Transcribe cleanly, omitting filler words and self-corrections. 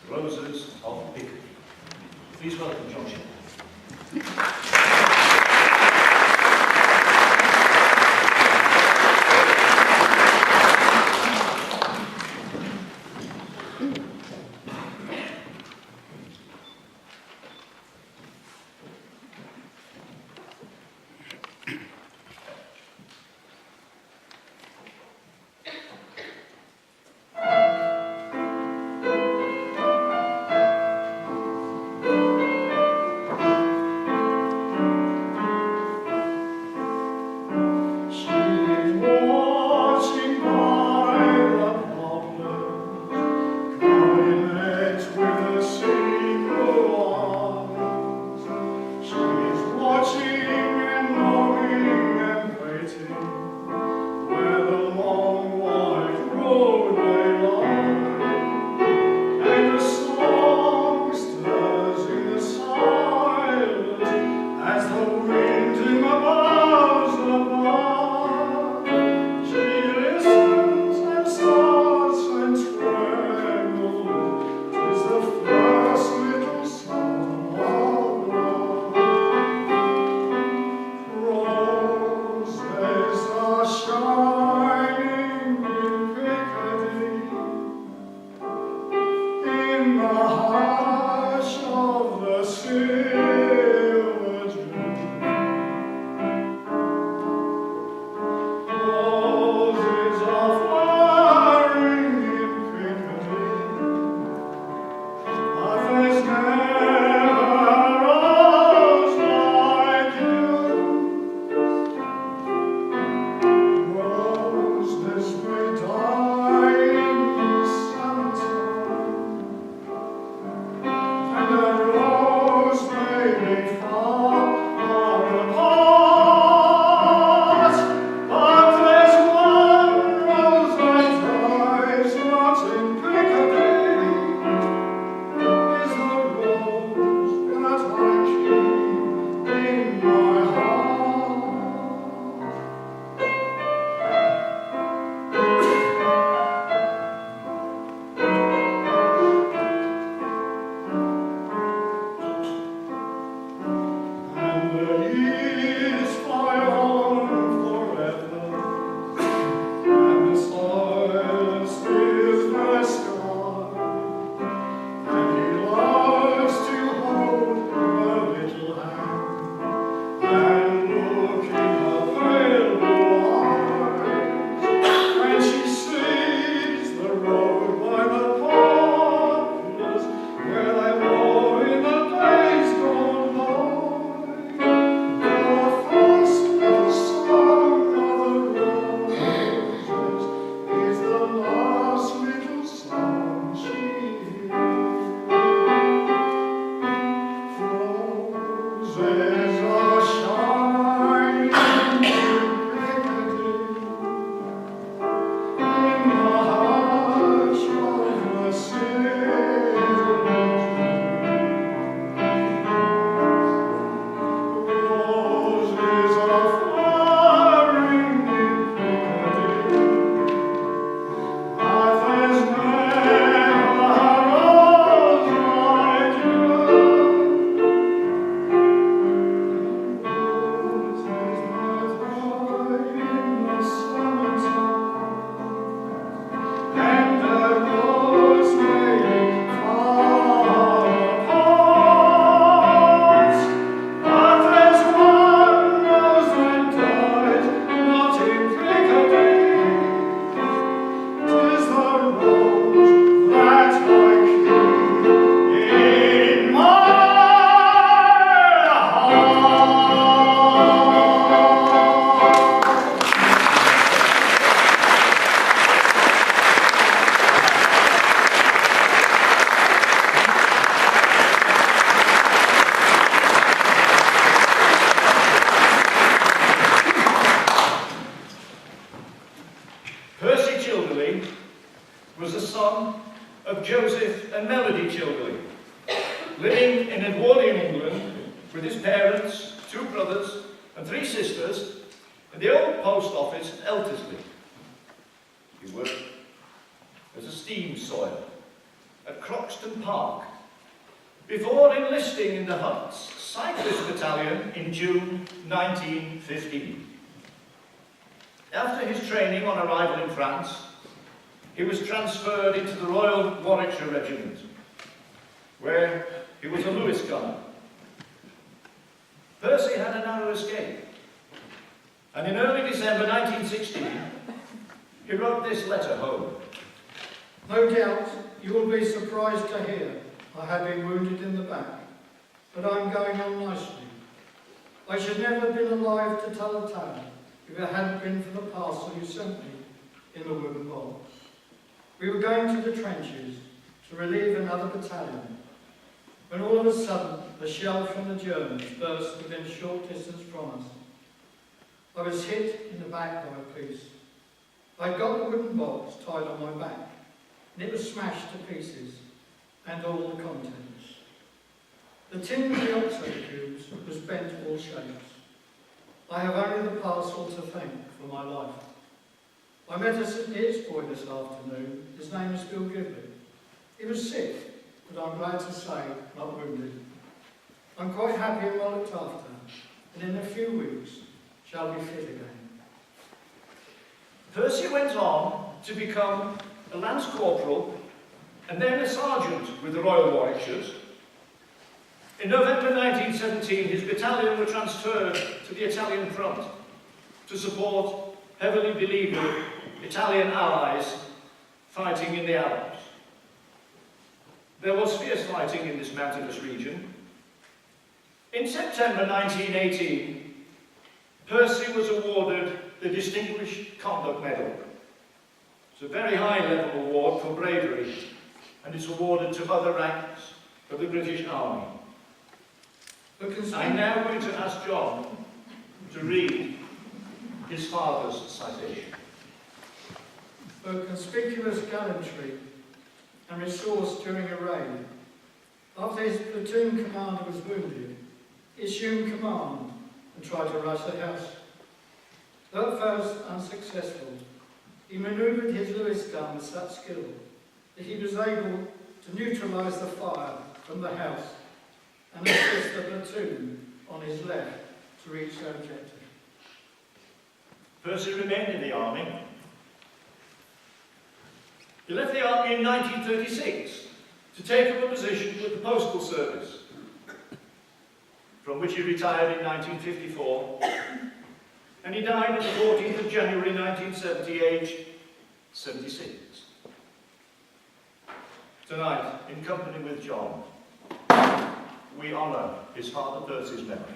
Roses of Picardy. Please welcome John Childerly. was the son of Joseph and Melody Childerly, living in Edwardian England with his parents, 2 brothers and 3 sisters in the old post office at Elterslie. He worked as a steam sawyer at Croxton Park before enlisting in the Hunt's Cyclist Battalion in June 1915. After his training on arrival in France, he was transferred into the Royal Warwickshire Regiment, where he was a Lewis gunner. Percy had a narrow escape, and in early December 1916, he wrote this letter home. No doubt you will be surprised to hear I have been wounded in the back, but I am going on nicely. I should never have been alive to tell the tale if it hadn't been for the parcel you sent me in the wooden box. We were going to the trenches to relieve another battalion, when all of a sudden a shell from the Germans burst within a short distance from us. I was hit in the back by a piece. I got the wooden box tied on my back, and it was smashed to pieces, and all the contents. The tin with the oxide cubes was bent all shapes. I have only the parcel to thank for my life. I met a St. Neots boy this afternoon. His name is Bill Gidley. He was sick, but I'm glad to say not wounded. I'm quite happy and well looked after, and in a few weeks shall be fit again. Percy went on to become a Lance Corporal and then a Sergeant with the Royal Warwickshires. In November 1917, his battalion were transferred to the Italian front to support heavily beleaguered Italian allies fighting in the Alps. There was fierce fighting in this mountainous region. In September 1918, Percy was awarded the Distinguished Conduct Medal. It's a very high-level award for bravery, and it's awarded to other ranks of the British Army. I'm now going to ask John to read his father's citation. For conspicuous gallantry and resource during a raid, after his platoon commander was wounded, he assumed command and tried to rush the house. Though at first unsuccessful, he manoeuvred his Lewis gun with such skill that he was able to neutralise the fire from the house and assist the platoon on his left to reach their objective. Percy remained in the army. He left the army in 1936 to take up a position with the Postal Service, from which he retired in 1954, and he died on the 14th of January 1970, aged 76. Tonight, in company with John, we honour his father Percy's memory.